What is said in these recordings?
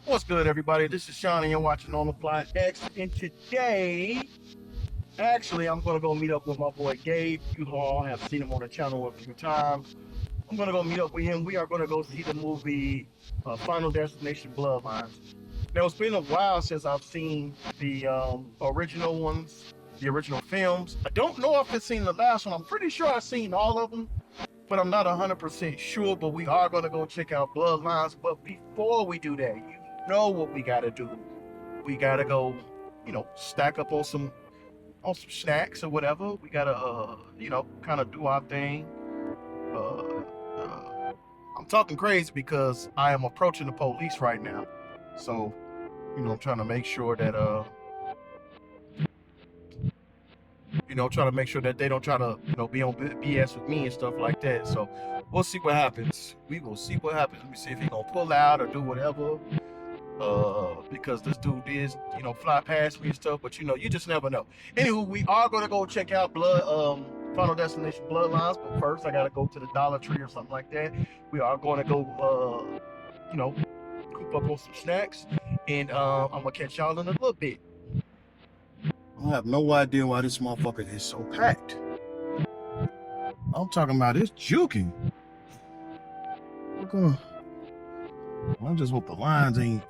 What's good, everybody? This is Sean, and you're watching On The Fly X. And today, actually, I'm going to go meet up with my boy Gabe. You all have seen him on the channel a few times. I'm going to go meet up with him. We are going to go see the movie Final Destination Bloodlines. Now, it's been a while since I've seen the original ones, the original films. I don't know if I've seen the last one. I'm pretty sure I've seen all of them, but I'm not 100% sure. But we are going to go check out Bloodlines. But before we do that, you know what we got to do. We got to go, stack up on some snacks or whatever. We got to, kind of do our thing. Uh, uh, I'm talking crazy because I am approaching the police right now. So, I'm trying to make sure that, trying to make sure that they don't try to, be on BS with me and stuff like that. So we'll see what happens. We will see what happens. Let me see if he gonna pull out or do whatever. Because this dude is, fly past me and stuff, but you just never know. Anywho, we are gonna go check out Final Destination Bloodlines, but first I gotta go to the Dollar Tree or something like that. We are gonna go, coop up on some snacks, and I'm gonna catch y'all in a little bit. I have no idea why this motherfucker is so packed. I'm talking about it's juking. I just hope the lines ain't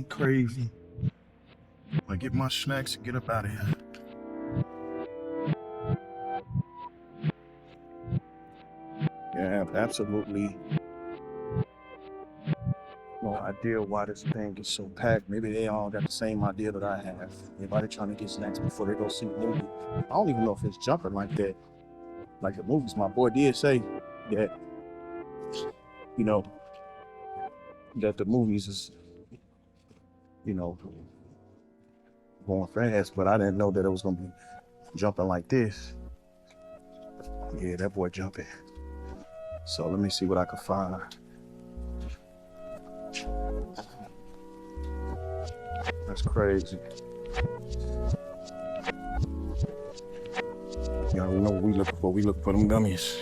crazy. I get my snacks and get up out of here. Yeah, I have absolutely no idea why this thing is so packed. Maybe they all got the same idea that I have. Everybody trying to get snacks before they go see the movie. I don't even know if it's jumping like that. Like the movies, my boy did say that, that the movies is, going fast, but I didn't know that it was gonna be jumping like this. Yeah, that boy jumping. So let me see what I can find. That's crazy. Y'all know what we looking for. We looking for them gummies.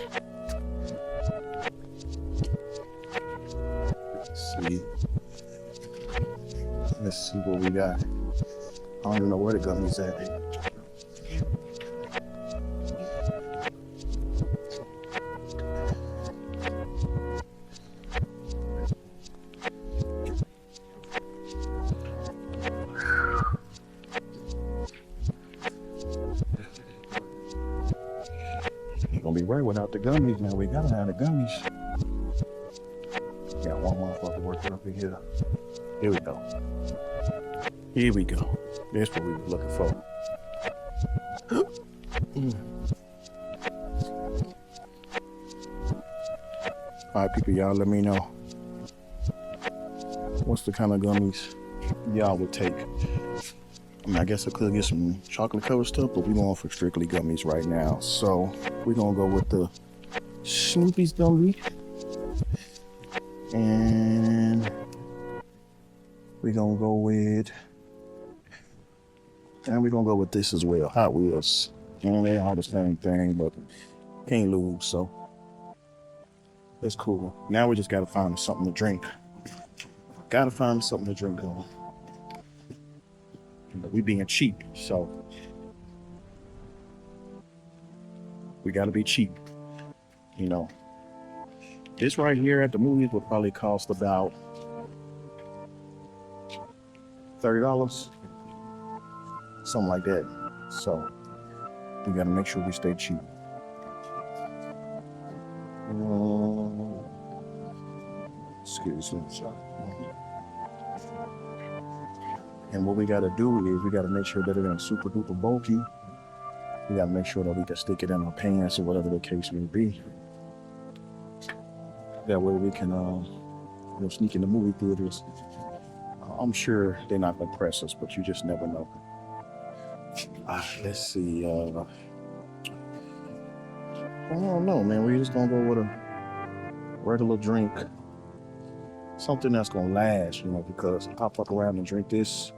Let's see what we got. I don't even know where the gummies at. Ain't gonna be right without the gummies now. We gotta have the gummies. Got one motherfucker working up in here. Here we go. Here we go. That's what we were looking for. All right, people, y'all let me know. What's the kind of gummies y'all would take? I mean, I guess I could get some chocolate covered stuff, but we're going for strictly gummies right now. So we're gonna go with the Snoopy's gummy. And we're gonna go with this as well, Hot Wheels. They all the same thing, but can't lose, so that's cool. Now we just gotta find something to drink. Gotta find something to drink on. We being cheap, so we gotta be cheap. This right here at the movies would probably cost about $30, something like that. So we gotta make sure we stay cheap. Excuse me. And what we gotta do is we gotta make sure that it ain't super duper bulky. We gotta make sure that we can stick it in our pants or whatever the case may be. That way we can sneak in the movie theaters. I'm sure they're not gonna press us, but you just never know. Let's see. I don't know, man. We're just gonna go with a regular drink. Something that's gonna last, because I'll fuck around and drink this.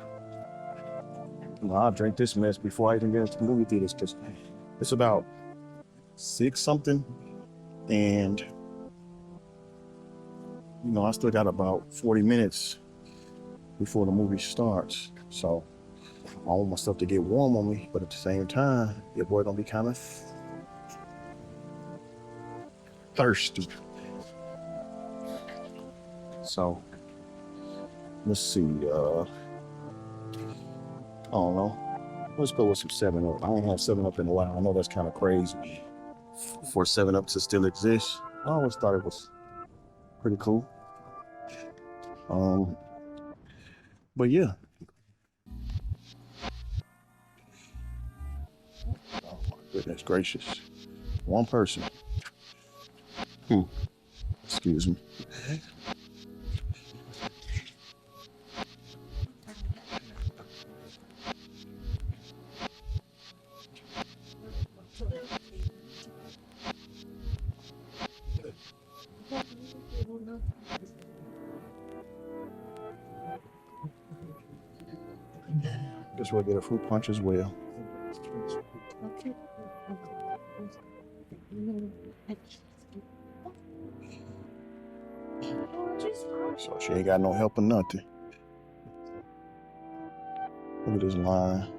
I'll drink this mess before I even get into the movie theaters, because it's about 6 something, and I still got about 40 minutes before the movie starts. So I want my stuff to get warm on me, but at the same time, your boy gonna be kind of thirsty. So let's see. I don't know. Let's go with some 7-Up. I ain't had 7-Up in a while. I know that's kind of crazy for 7-Up to still exist. I always thought it was pretty cool. But yeah. Oh my goodness gracious. One person. Excuse me. Guess we'll get a fruit punch as well. So she ain't got no help or nothing. Look at this line.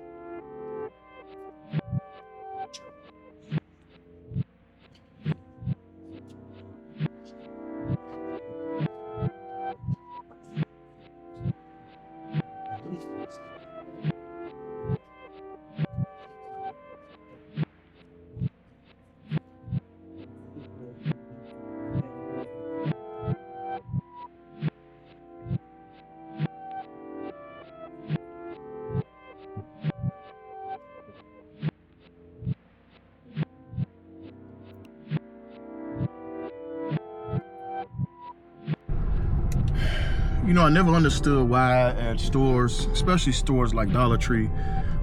You know, I never understood why at stores, especially stores like Dollar Tree,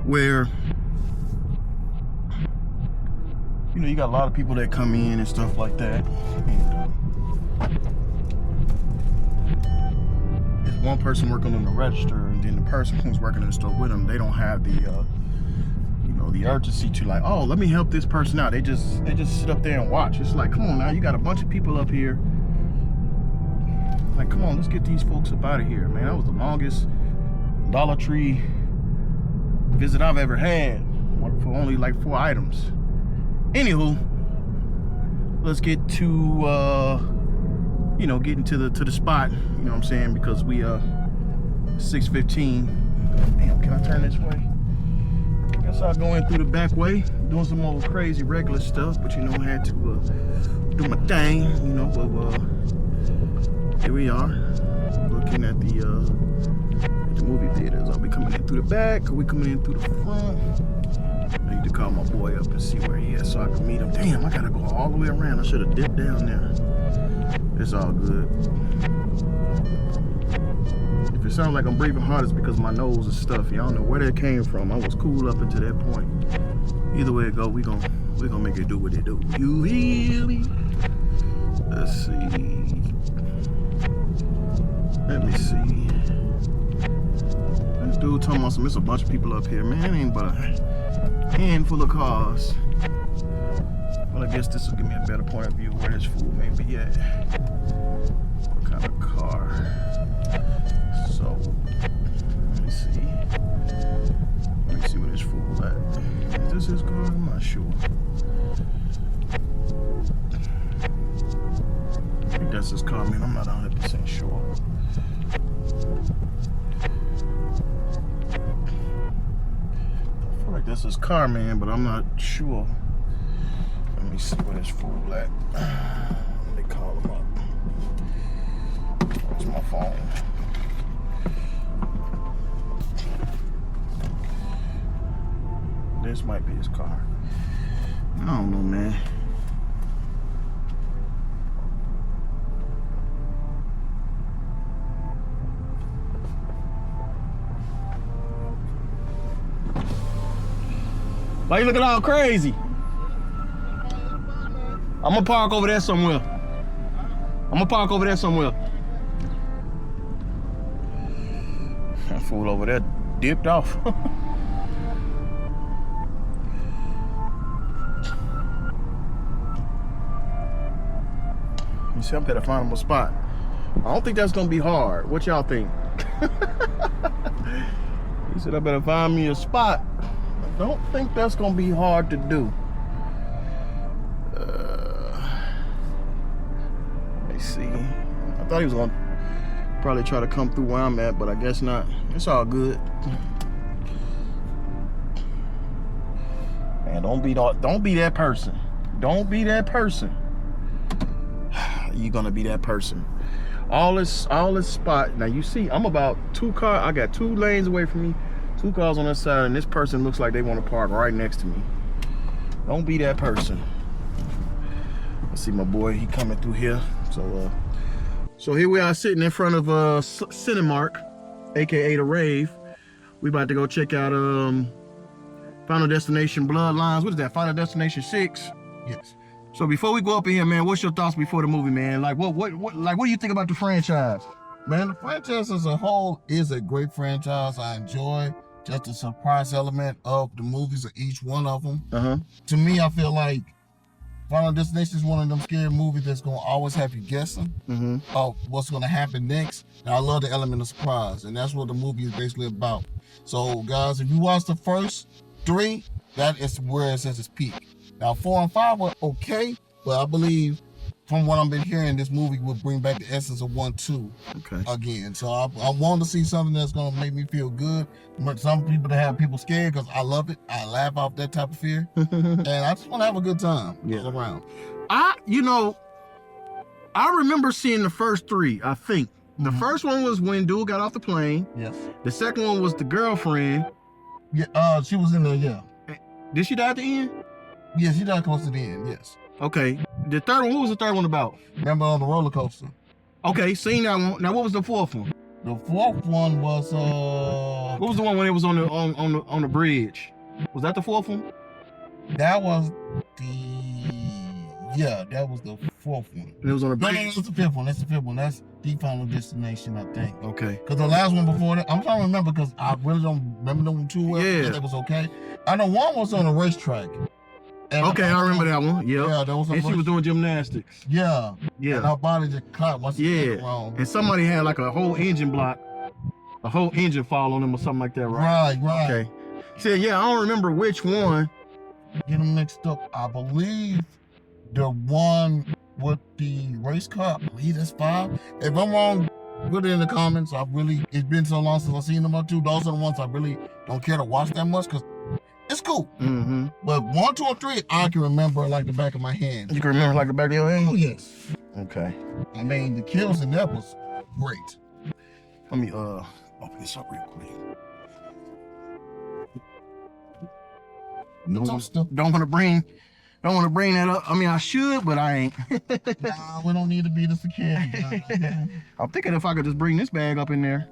where, you know, you got a lot of people that come in and stuff like that. And if one person working on the register and then the person who's working in the store with them, they don't have the, you know, the urgency to like, oh, let me help this person out. They just sit up there and watch. It's like, come on now, you got a bunch of people up here. Like, come on, let's get these folks up out of here, man. That was the longest Dollar Tree visit I've ever had for only like 4 items. Anywho, let's get to, you know, getting to the spot, you know what I'm saying? Because we, 6:15. Damn, can I turn this way? I guess I'll go in through the back way, doing some more crazy regular stuff, but you know, I had to do my thing, you know, but, here we are, looking at the movie theaters. Are we coming in through the back? Are we coming in through the front? I need to call my boy up and see where he is so I can meet him. Damn, I gotta go all the way around. I should have dipped down there. It's all good. If it sounds like I'm breathing hard, it's because my nose is stuffy. I don't know where that came from. I was cool up until that point. Either way it go, we gonna make it do what it do. You hear me? Let's see. Let me see. This dude talking about there's a bunch of people up here. Man, it ain't but a handful of cars. Well, I guess this will give me a better point of view of where this fool may be at. What kind of car? So, let me see. Let me see where this fool at. Is this his car? I'm not sure. I think that's his car, man. I'm not 100% sure. This is car, man, but I'm not sure. Let me see where this fool at. Let me call him up. Where's my phone? This might be his car. I don't know, man. Why you looking all crazy? I'm gonna park over there somewhere. That fool over there dipped off. You see, I'm gonna find him a spot. I don't think that's gonna be hard. What y'all think? He said I better find me a spot. I don't think that's gonna be hard to do. Let me see. I thought he was gonna probably try to come through where I'm at, but I guess not. It's all good. Man, don't be that person. Don't be that person. You're gonna be that person. All this spot. Now you see, I'm about I got 2 lanes away from me, 2 cars on this side, and this person looks like they want to park right next to me. Don't be that person. I see my boy, he coming through here. So here we are sitting in front of Cinemark, aka the Rave. We about to go check out Final Destination Bloodlines. What is that? Final Destination 6? Yes. So before we go up in here, man, what's your thoughts before the movie, man? Like what do you think about the franchise? Man, the franchise as a whole is a great franchise. I enjoy just the surprise element of the movies of each one of them. To me, I feel like Final Destination is one of them scary movies that's gonna always have you guessing of what's gonna happen next. And I love the element of surprise, and that's what the movie is basically about. So, guys, if you watch the first 3, that is where it says it's peak. Now, 4 and 5 were okay, but I believe from what I've been hearing, this movie will bring back the essence of 1, 2 again. So I want to see something that's going to make me feel good. But some people that have people scared, because I love it. I laugh off that type of fear. And I just want to have a good time all around. I remember seeing the first 3, I think. The first one was when dude got off the plane. Yes. The second one was the girlfriend. Yeah, she was in there, yeah. Did she die at the end? Yeah, she died close to the end, yes. Okay. The third one, what was the third one about? Remember on the roller coaster? Okay, seen that one. Now, what was the 4th one? The 4th one was what was the one when it was on the bridge? Was that the 4th one? That was that was the 4th one. And it was on the bridge. No, that's the 5th one. That's the 5th one. That's the Final Destination, I think. Okay. Because the last one before that, I'm trying to remember because I really don't remember them too well. Yeah. That was okay. I know one was on a racetrack. And okay, I remember that one. Yep. Yeah, that was. And she was doing gymnastics. Yeah. Yeah. And her body just caught once she went wrong. And somebody had like a whole engine block, a whole engine fall on them or something like that, right? Right. Okay. So yeah, I don't remember which one. Get them mixed up. I believe the one with the race car. I believe that's 5. If I'm wrong, put it in the comments. It's been so long since I've seen them up 2. Those are the ones I really don't care to watch that much because it's cool. But 1, 2, and 3, I can remember like the back of my hand. You can remember like the back of your hand? Oh, yes. Okay. I mean, the kills in that was great. Let me open this up real quick. Don't want to bring that up. I mean, I should, but I ain't. Nah, we don't need to be the security. I'm thinking if I could just bring this bag up in there.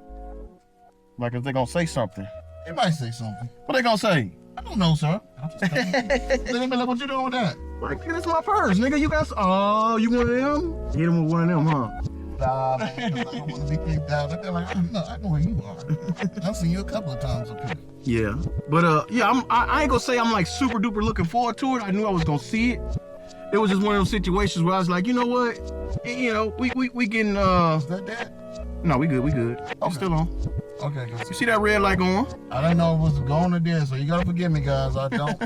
Like if they're gonna say something. They might say something. What they gonna say? I don't know, sir. Like, what you doing with that? Like, nigga, that's my purse, nigga. You got you one of them? Hit him with one of them, huh? Nah, man, I don't want to be kicked out. They're like, I know where you are. I've seen you a couple of times up here. Yeah, but yeah, I ain't gonna say I'm like super duper looking forward to it. I knew I was gonna see it. It was just one of those situations where I was like, you know what? You know, we getting Is that that? No, we good. Okay. It's still on. Okay. You see that red light going? I didn't know it was going to there, so you gotta forgive me, guys. I don't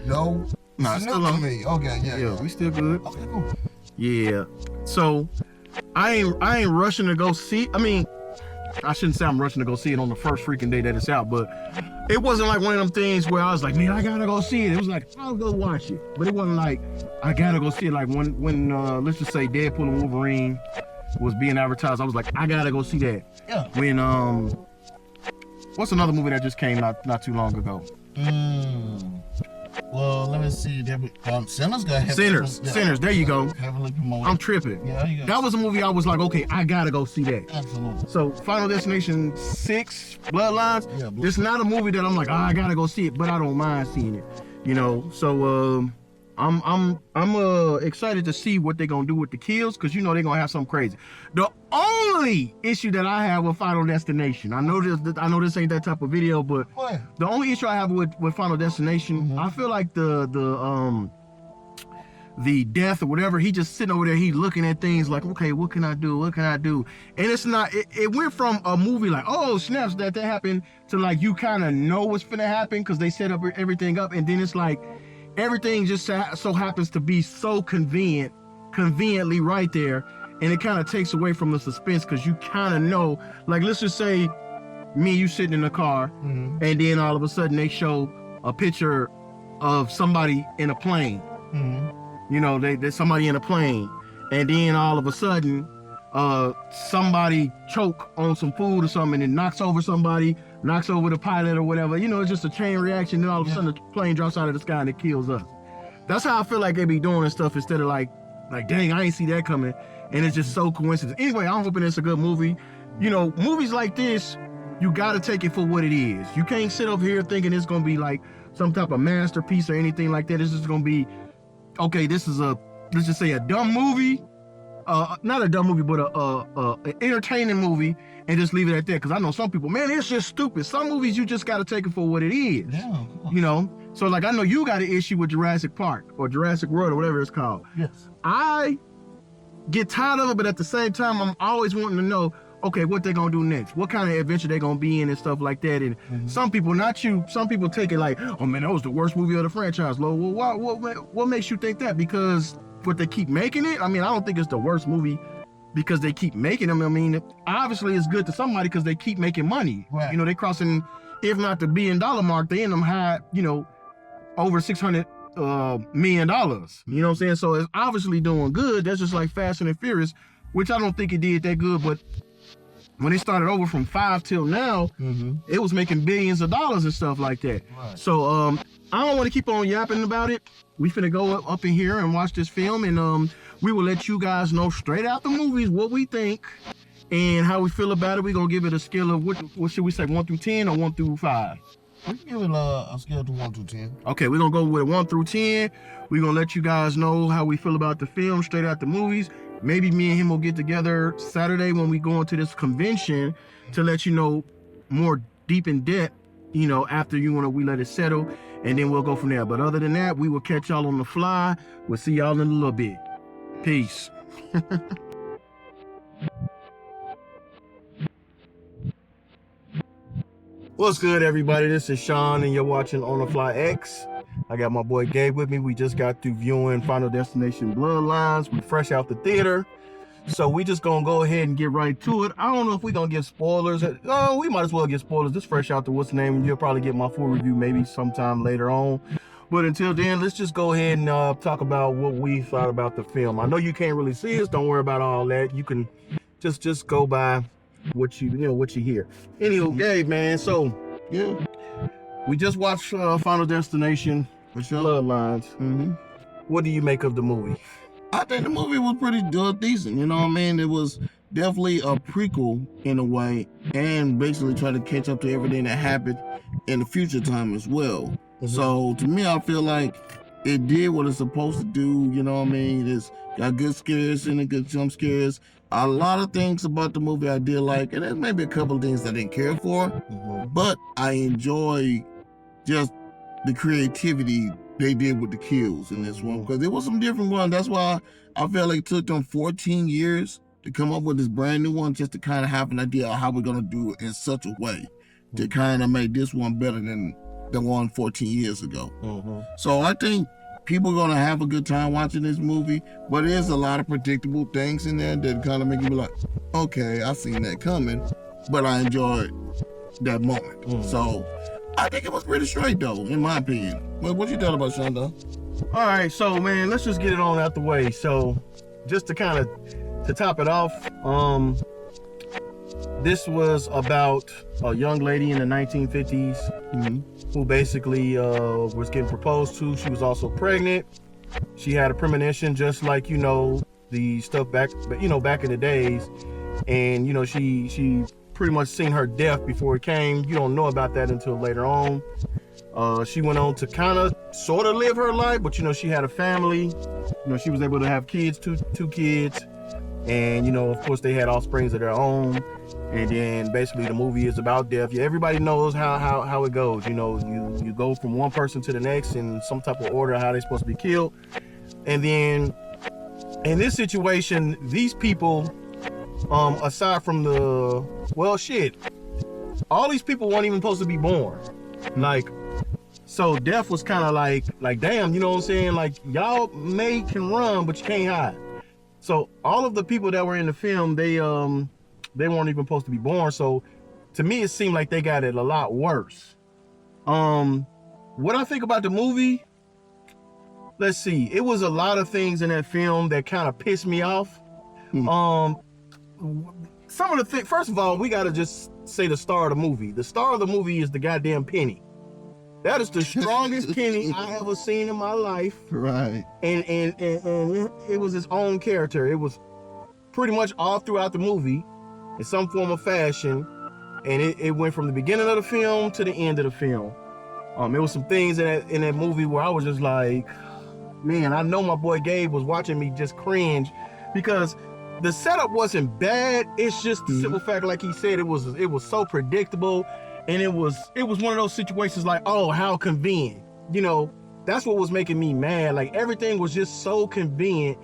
know. Nah, it's still on. Me. Okay, yeah. We still good. Okay, cool. Yeah. So I ain't rushing to go see. I mean, I shouldn't say I'm rushing to go see it on the first freaking day that it's out, but it wasn't like one of them things where I was like, man, I gotta go see it. It was like, I'll go watch it. But it wasn't like, I gotta go see it. Like when let's just say Deadpool and Wolverine was being advertised, I was like, I gotta go see that. Yeah. When, what's another movie that just came not too long ago? Well, let me see. Sinners got Sinners. There you go. Heavily promoted. I'm tripping. Yeah, you go. That was a movie I was like, okay, I gotta go see that. Absolutely. So Final Destination 6, Bloodlines. Yeah, it's not a movie that I'm like, I gotta go see it, but I don't mind seeing it. You know, so I'm excited to see what they're gonna do with the kills, because you know they're gonna have something crazy. The only issue that I have with Final Destination, I know this ain't that type of video, but the only issue I have with Final Destination, I feel like the the death or whatever, he just sitting over there, he looking at things like, okay, what can I do? What can I do? And it's not, it went from a movie like, oh, snaps, that happened, to like, you kind of know what's finna happen because they set up everything up. And then it's like, everything just so happens to be so conveniently right there. And it kind of takes away from the suspense because you kind of know, like, let's just say me, you sitting in the car, and then all of a sudden they show a picture of somebody in a plane. You know, there's somebody in a plane, and then all of a sudden, somebody choke on some food or something and knocks over somebody, knocks over the pilot or whatever. You know, it's just a chain reaction. Then all of a sudden the plane drops out of the sky and it kills us. That's how I feel like they be doing and stuff, instead of like, dang, I ain't see that coming. And it's just so coincidence. Anyway, I'm hoping it's a good movie. You know, movies like this, you gotta take it for what it is. You can't sit over here thinking it's gonna be like some type of masterpiece or anything like that. It's just gonna be, okay, this is let's just say a dumb movie, not a dumb movie, but an entertaining movie, and just leave it at that. Because I know some people, man, it's just stupid. Some movies you just got to take it for what it is. Yeah. You know? So like, I know you got an issue with Jurassic Park or Jurassic World or whatever it's called. Yes. I get tired of it, but at the same time, I'm always wanting to know, okay, what they gonna do next? What kind of adventure they gonna be in and stuff like that? And some people, not you, some people take it like, oh man, that was the worst movie of the franchise. Well, what makes you think that? Because what they keep making it? I mean, I don't think it's the worst movie because they keep making them. I mean, obviously it's good to somebody because they keep making money. Right. You know, they crossing, if not the $1 billion mark, they in them high, you know, over $600 million. You know what I'm saying? So it's obviously doing good. That's just like Fast and Furious, which I don't think it did that good, but when it started over from 5 till now, it was making billions of dollars and stuff like that. Right. So I don't want to keep on yapping about it. We finna go up in here and watch this film, and we will let you guys know straight out the movies what we think and how we feel about it. We're gonna give it a scale of what should we say, 1 through 10 or 1 through 5? We can give it a scale of 1 through 10. Okay, we're gonna go with 1 through 10. We're gonna let you guys know how we feel about the film straight out the movies. Maybe me and him will get together Saturday when we go into this convention to let you know more deep in depth, you know, after we let it settle, and then we'll go from there. But other than that, we will catch y'all on the fly. We'll see y'all in a little bit. Peace. What's good, everybody? This is Sean, and you're watching OnTheFly X. I got my boy Gabe with me. We just got through viewing Final Destination Bloodlines. We fresh out the theater. So we just gonna go ahead and get right to it. I don't know if we're gonna give spoilers. Oh, we might as well get spoilers. This fresh out to what's the name. You'll probably get my full review maybe sometime later on. But until then, let's just go ahead and talk about what we thought about the film. I know you can't really see us. Don't worry about all that. You can just go by what you hear. Anywho, Gabe, man. So yeah, we just watched Final Destination Bloodlines. What do you make of the movie? I think the movie was pretty decent. You know what I mean? It was definitely a prequel in a way, and basically try to catch up to everything that happened in the future time as well. So to me, I feel like it did what it's supposed to do. You know what I mean? It's got good scares and good jump scares. A lot of things about the movie I did like, and there's maybe a couple of things I didn't care for, but I enjoy just the creativity they did with the kills in this one, because there was some different ones. That's why I felt like it took them 14 years to come up with this brand new one, just to kind of have an idea of how we're going to do it in such a way to kind of make this one better than the one 14 years ago. So I think people are going to have a good time watching this movie, but there's a lot of predictable things in there that kind of make you be like, okay, I seen that coming, but I enjoyed that moment. So I think it was pretty straight though, in my opinion. Well, what you thought about, Sean, though? All right, so man, let's just get it on out the way. So just to kind of to top it off, this was about a young lady in the 1950s who basically was getting proposed to. She was also pregnant. She had a premonition, just like, you know, the stuff back in the days. And, you know, she pretty much seen her death before it came. You don't know about that until later on. She went on to kind of sort of live her life, but, you know, she had a family. You know, she was able to have kids, two kids. And, you know, of course, they had offsprings of their own. And then basically the movie is about death. Yeah, everybody knows how it goes. You know, you go from one person to the next in some type of order how they're supposed to be killed. And then in this situation, these people, aside from all these people weren't even supposed to be born. Like, so death was kind of like, damn, you know what I'm saying? Like, y'all can run, but you can't hide. So all of the people that were in the film, they weren't even supposed to be born. So to me, it seemed like they got it a lot worse. What I think about the movie, let's see, it was a lot of things in that film that kind of pissed me off. Some of the things, first of all, we got to just say the star of the movie. The star of the movie is the goddamn penny. That is the strongest penny I ever seen in my life. Right. And it was his own character. It was pretty much all throughout the movie in some form of fashion. And it went from the beginning of the film to the end of the film. There was some things in that movie where I was just like, man, I know my boy Gabe was watching me just cringe, because the setup wasn't bad. It's just the simple fact, like he said, it was so predictable. And it was one of those situations like, oh, how convenient. You know, that's what was making me mad. Like, everything was just so convenient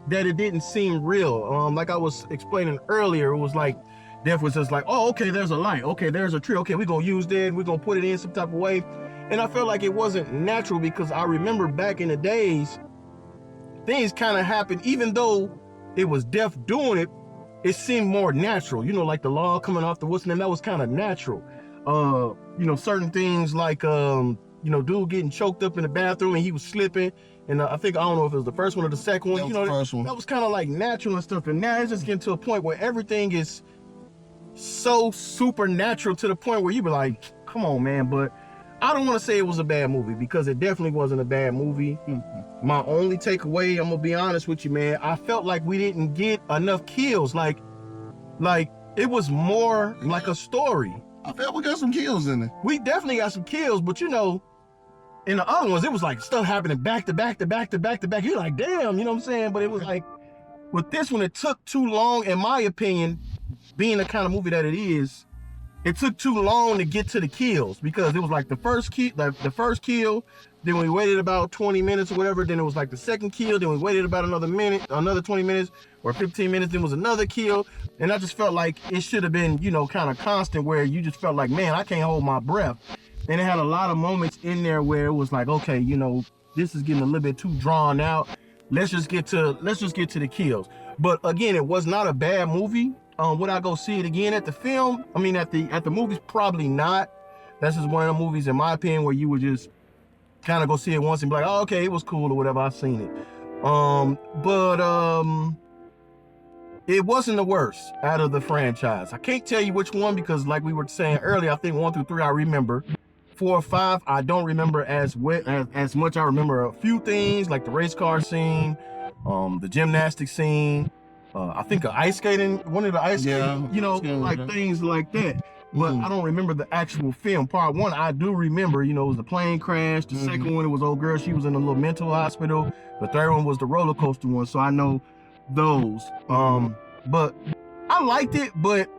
that it didn't seem real. Like I was explaining earlier, it was like, death was just like, oh, okay, there's a light. Okay, there's a tree. Okay, we're going to use that. We're going to put it in some type of way. And I felt like it wasn't natural, because I remember back in the days, things kind of happened, even though it was death doing it, it seemed more natural. You know, like the log coming off the what's name, that was kind of natural. You know, certain things like, you know, dude getting choked up in the bathroom and he was slipping. And I don't know if it was the first one or the second one. That was the first one. That was kind of like natural and stuff. And now it's just getting to a point where everything is so supernatural, to the point where you be like, come on, man. But I don't want to say it was a bad movie, because it definitely wasn't a bad movie. My only takeaway, I'm gonna be honest with you, man, I felt like we didn't get enough kills. Like it was more like a story. I felt we got some kills in it. We definitely got some kills, but you know, in the other ones, it was like stuff happening back to back to back to back to back. You're like, damn, you know what I'm saying? But it was like, with this one, it took too long, in my opinion, being the kind of movie that it is. It took too long to get to the kills, because it was like the first kill, then we waited about 20 minutes or whatever, then it was like the second kill, then we waited about another 20 minutes or 15 minutes, then was another kill. And I just felt like it should have been, you know, kind of constant, where you just felt like, man, I can't hold my breath. And it had a lot of moments in there where it was like, okay, you know, this is getting a little bit too drawn out. Let's just get to the kills. But again, it was not a bad movie. Would I go see it again at the film? I mean, at the movies, probably not. That's just one of the movies, in my opinion, where you would just kind of go see it once and be like, oh, okay, it was cool or whatever, I've seen it. It wasn't the worst out of the franchise. I can't tell you which one, because like we were saying earlier, I think 1 through 3 I remember. 4 or 5 I don't remember as much. I remember a few things, like the race car scene, the gymnastics scene, I think one of the ice skating, you know, like things like that. But I don't remember the actual film. Part 1, I do remember, you know, it was the plane crash. The second one, it was old girl, she was in a little mental hospital. The third one was the roller coaster one, so I know those. But I liked it, but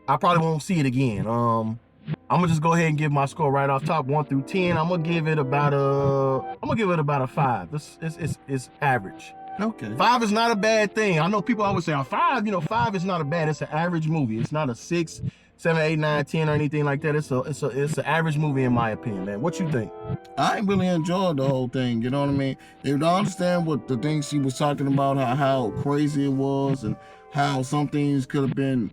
I probably won't see it again. I'm gonna just go ahead and give my score right off top, 1 through 10. I'm gonna give it about a 5. It's average. Okay. 5 is not a bad thing. I know people always say, 5, you know, 5 is not a bad. It's an average movie. It's not a 6, 7, 8, 9, 10 or anything like that. It's an average movie, in my opinion, man. What you think? I really enjoyed the whole thing. You know what I mean? If I understand what the things she was talking about, how crazy it was, and how some things could have been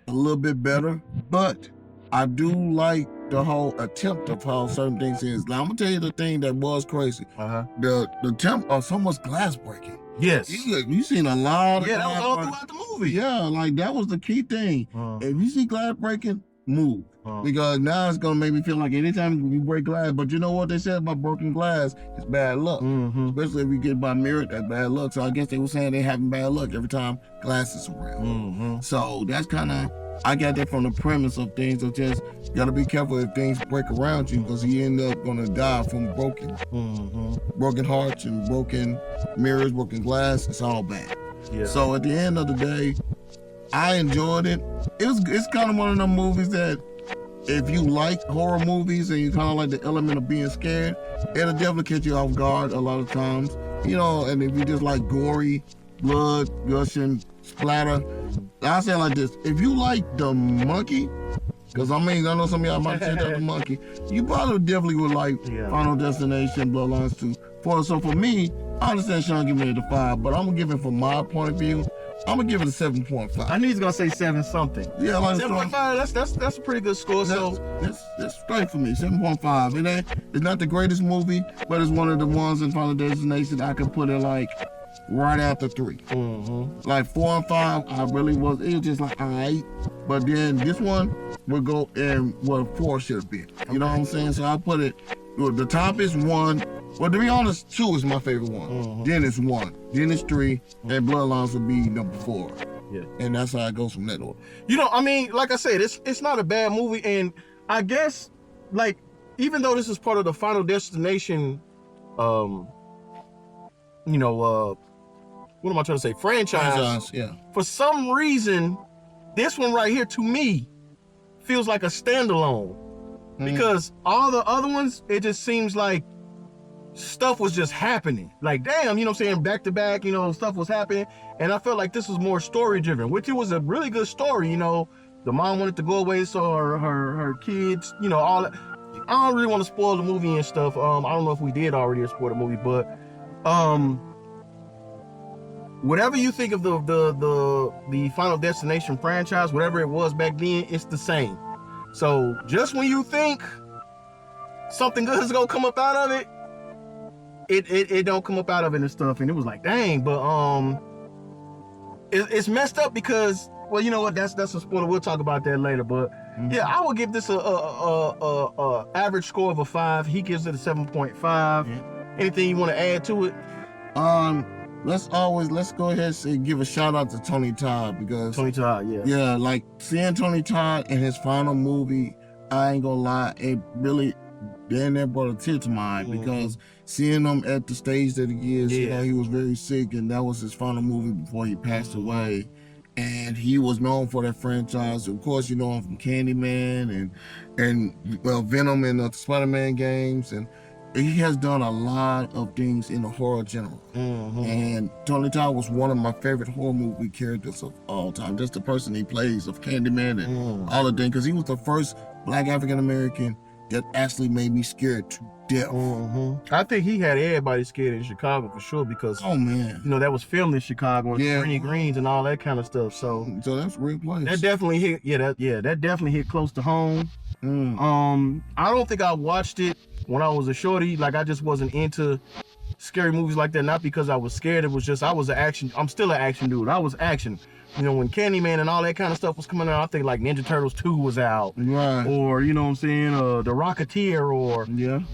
a little bit better, but I do like the whole attempt of how certain things is. Now, I'm gonna tell you the thing that was crazy. The attempt of so much glass breaking. Yes. You seen a lot of that was all throughout the movie. Yeah, like that was the key thing. If you see glass breaking, move. Because now it's gonna make me feel like anytime we break glass, but you know what they said about broken glass? It's bad luck. Especially if we get by mirror, that's bad luck. So I guess they were saying they having bad luck every time glass is around. So that's kind of, I got that from the premise of things of just gotta be careful if things break around you, because you end up gonna die from broken hearts and broken mirrors, broken glass. It's all bad. Yeah. So at the end of the day, I enjoyed it. It's kind of one of them movies that if you like horror movies and you kind of like the element of being scared, it'll definitely catch you off guard a lot of times. You know, and if you just like gory, blood, gushing, splatter, I say it like this: if you like the monkey, because I know some of y'all might check out the monkey, you probably definitely would like Final Destination Bloodlines 2. So for me, I understand Sean giving it a 5, but I'm gonna give it from my point of view. I'm gonna give it a 7.5. I knew he's gonna say 7 something. Yeah, like 7.5. That's a pretty good score. That's straight for me. 7.5. It's not the greatest movie, but it's one of the ones in Final Destination I could put it like right after 3. Like 4 and 5, it was just like alright. But then this one would go in what 4 should have been. You know what I'm saying? So I put it. The top is 1. Well, to be honest, 2 is my favorite one. Then it's 1. Then it's 3. And Bloodlines would be number 4. Yeah. And that's how it goes from that order. You know, I mean, like I said, it's not a bad movie. And I guess, like, even though this is part of the Final Destination, what am I trying to say? Franchise. Yeah. For some reason, this one right here, to me, feels like a standalone. Because all the other ones, it just seems like stuff was just happening. Like, damn, you know what I'm saying? Back to back, stuff was happening. And I felt like this was more story driven, which it was a really good story. The mom wanted to go away, so her kids, all that. I don't really want to spoil the movie and stuff. I don't know if we did already spoil the movie, but whatever you think of the Final Destination franchise, whatever it was back then, it's the same. So just when you think something good is gonna come up out of it, it don't come up out of it and stuff. And it was like, dang, but it's messed up because, well, you know what? That's a spoiler. We'll talk about that later. But yeah, I will give this a average score of a 5. He gives it a 7.5. Anything you want to add to it? Let's go ahead and give a shout out to Tony Todd, because Tony Todd, yeah, like seeing Tony Todd in his final movie, I ain't gonna lie, it really damn near brought a tear to my eye, because seeing him at the stage that he is, he was very sick, and that was his final movie before he passed away. And he was known for that franchise. Of course, you know him from Candyman and Venom and the Spider-Man games, and he has done a lot of things in the horror genre. And Tony Todd was one of my favorite horror movie characters of all time. Just the person he plays of Candyman and all the things, because he was the first Black African American that actually made me scared to death. I think he had everybody scared in Chicago for sure, because that was filmed in Chicago, and Bernie Greens and all that kind of stuff. So that's a real place. That definitely hit. That definitely hit close to home. I don't think I watched it when I was a shorty. Like, I just wasn't into scary movies like that. Not because I was scared. It was just I'm still an action dude. I was action. When Candyman and all that kind of stuff was coming out, I think like Ninja Turtles 2 was out. Right. Or, you know what I'm saying, The Rocketeer, or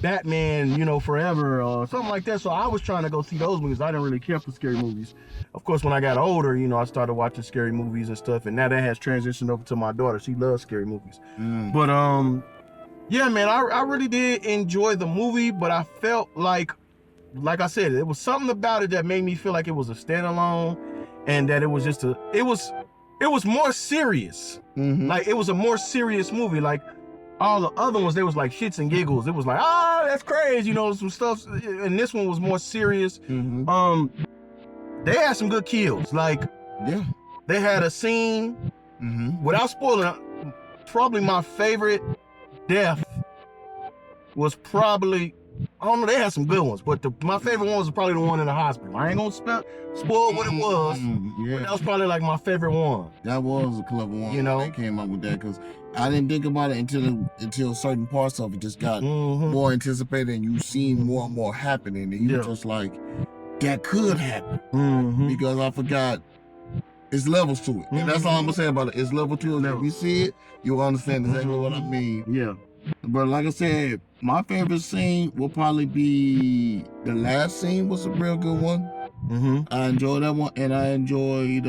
Batman, Forever, or something like that. So I was trying to go see those movies. I didn't really care for scary movies. Of course, when I got older, I started watching scary movies and stuff. And now that has transitioned over to my daughter. She loves scary movies. But, yeah, man, I really did enjoy the movie, but I felt like I said, it was something about it that made me feel like it was a standalone, and that it was just it was more serious. Like, it was a more serious movie. Like, all the other ones, they was like shits and giggles. It was like, that's crazy, some stuff. And this one was more serious. They had some good kills. Like, they had a scene, without spoiling, probably my favorite death was probably, I don't know, they had some good ones, but my favorite one was probably the one in the hospital. I ain't gonna spoil what it was, but that was probably like my favorite one. That was a clever one. They came up with that, because I didn't think about it until certain parts of it just got more anticipated, and you seen more and more happening, and you were just like, that could happen. Because I forgot, it's levels to it. And that's all I'm gonna say about it. It's level 2. If you see it, you'll understand exactly what I mean. Yeah. But like I said, my favorite scene will probably be the last scene. Was a real good one. I enjoyed that one, and I enjoyed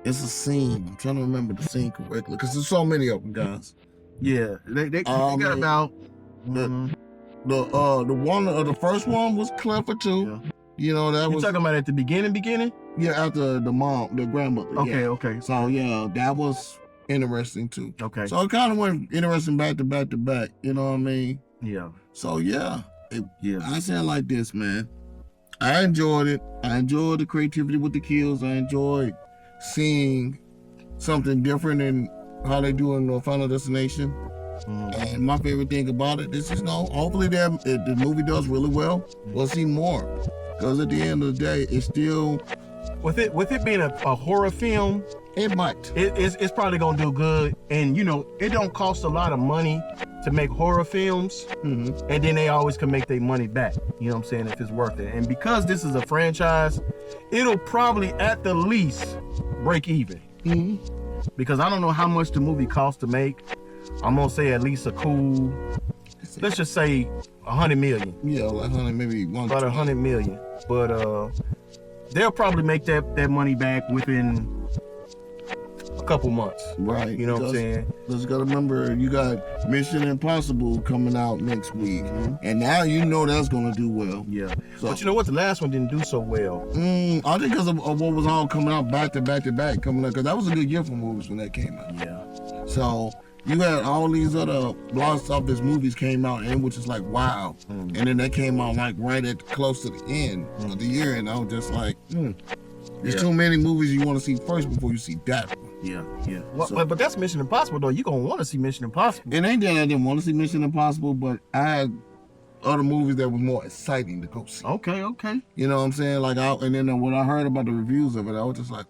it's a scene. I'm trying to remember the scene correctly, because there's so many of them, guys. Yeah, they got about the one the first one was clever too. That was talking about at the beginning. Yeah, after the grandmother. Okay. So that was interesting too. Okay. So it kind of went interesting back to back to back. You know what I mean? Yeah. So yeah, Yeah. I say it like this, man. I enjoyed it. I enjoyed the creativity with the kills. I enjoyed seeing something different in how they do in Final Destination. And my favorite thing about it is, hopefully the movie does really well. We'll see more. Because at the end of the day, it's still... With it being a horror film, it might. It's probably going to do good. And, it don't cost a lot of money to make horror films. And then they always can make their money back. You know what I'm saying? If it's worth it. And because this is a franchise, it'll probably at the least break even. Because I don't know how much the movie costs to make. I'm gonna say at least a cool, let's just say 100 million. Yeah, like 100, maybe one. About 100 million. But they'll probably make that money back within a couple months. Right. You know what I'm saying? Let's gotta remember, you got Mission Impossible coming out next week, and now that's gonna do well. Yeah. So, but you know what? The last one didn't do so well. I think because of what was all coming out back to back to back coming up, because that was a good year for movies when that came out. Yeah. So you had all these other box office movies came out, and which is like wow, and then they came out like right at close to the end of the year, and I was just like, there's too many movies you want to see first before you see that one. Yeah. Well, but that's Mission Impossible though. You gonna want to see Mission Impossible. It ain't that I didn't want to see Mission Impossible, but I had other movies that was more exciting to go see. Okay. You know what I'm saying? Like, and then when I heard about the reviews of it, I was just like,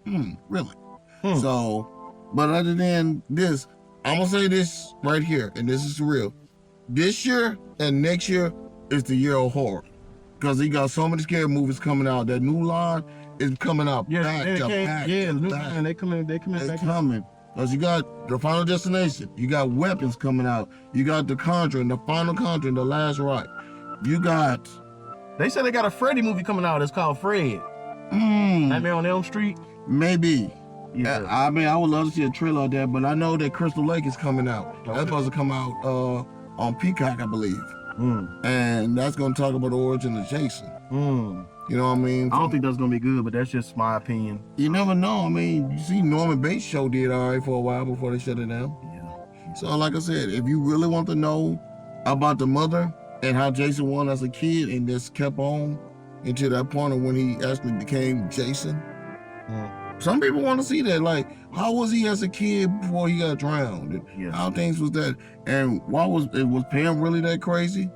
really? So, but other than this, I'm gonna say this right here, and this is real. This year and next year is the year of horror, because you got so many scary movies coming out. That new line is coming out back to back. Yeah, to new back. line, they coming back. Because you got the Final Destination, you got Weapons coming out, you got The Conjuring, the Final Conjuring, The Last Rite. You got... They said they got a Freddy movie coming out. It's called Fred. Nightmare on Elm Street? Maybe. Yeah. I mean, I would love to see a trailer of that, but I know that Crystal Lake is coming out. Okay. That's supposed to come out on Peacock, I believe. And that's going to talk about the origin of Jason. You know what I mean? I don't think that's going to be good, but that's just my opinion. You never know. I mean, you see Norman Bates' show did all right for a while before they shut it down. Yeah. So like I said, if you really want to know about the mother and how Jason was as a kid and just kept on until that point of when he actually became Jason, some people want to see that. Like, how was he as a kid before he got drowned? Yeah. How things was that? And was Pam really that crazy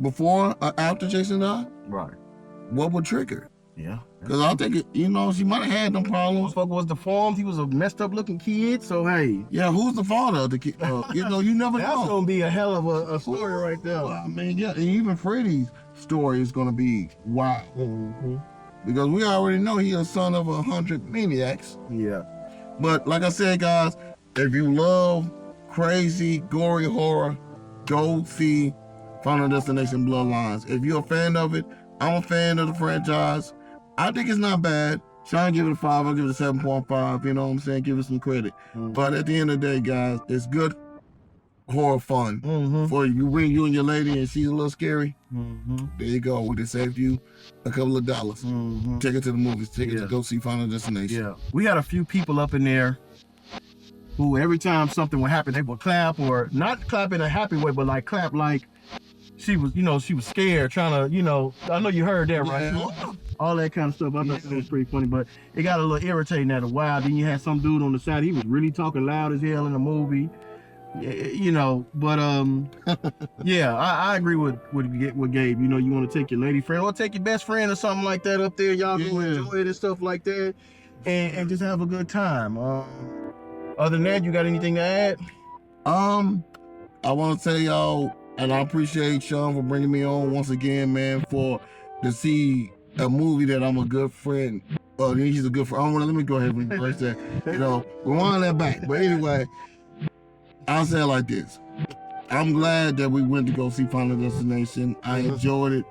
before or after Jason died? Right. What would trigger? Yeah. Because I think, she might have had them problems. Motherfucker was deformed. He was a messed up looking kid. So, hey. Yeah, who's the father of the kid? You never That's know. That's going to be a hell of a story right there. I mean, yeah, and even Freddy's story is going to be wild. Because we already know he's a son of 100 maniacs. Yeah. But like I said, guys, if you love crazy, gory horror, go see Final Destination Bloodlines. If you're a fan of it, I'm a fan of the franchise. I think it's not bad. Sean give it a 5, I'll give it a 7.5. You know what I'm saying? Give it some credit. But at the end of the day, guys, it's good horror fun. For you bring you and your lady and she's a little scary. There you go. We just saved you a couple of dollars. Take it to the movies. Take it to go see Final Destination. Yeah. We had a few people up in there who every time something would happen, they would clap, or not clap in a happy way, but like clap like she was, she was scared, trying to, I know you heard that, right? Yeah. All that kind of stuff. I thought that was pretty funny, but it got a little irritating after a while. Then you had some dude on the side, he was really talking loud as hell in the movie. But yeah, I agree with Gabe. You want to take your lady friend or take your best friend or something like that up there. Y'all go enjoy it and stuff like that, and just have a good time. Other than that, you got anything to add? I want to tell y'all, and I appreciate Sean for bringing me on once again, man, to see a movie that I'm a good friend. He's a good friend. Let me go ahead and reverse that. We're on that back. But anyway, I'll say it like this. I'm glad that we went to go see Final Destination. I enjoyed it.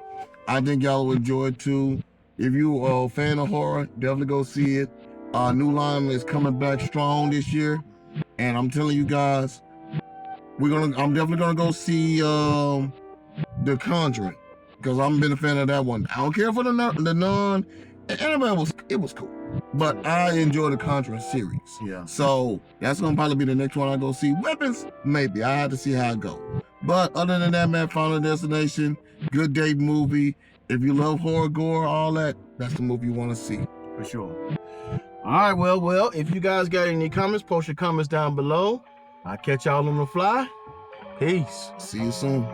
I think y'all will enjoy it too. If you are a fan of horror, definitely go see it. New Line is coming back strong this year. And I'm telling you guys, I'm definitely gonna go see The Conjuring, because I've been a fan of that one. I don't care for the nun. It was cool. But I enjoy the Conjuring series. Yeah. So that's gonna probably be the next one I go see. Weapons, maybe. I have to see how it go. But other than that, man, Final Destination, good date movie. If you love horror, gore, all that, that's the movie you want to see. For sure. All right, well, if you guys got any comments, post your comments down below. I'll catch y'all on the fly. Peace. See you soon.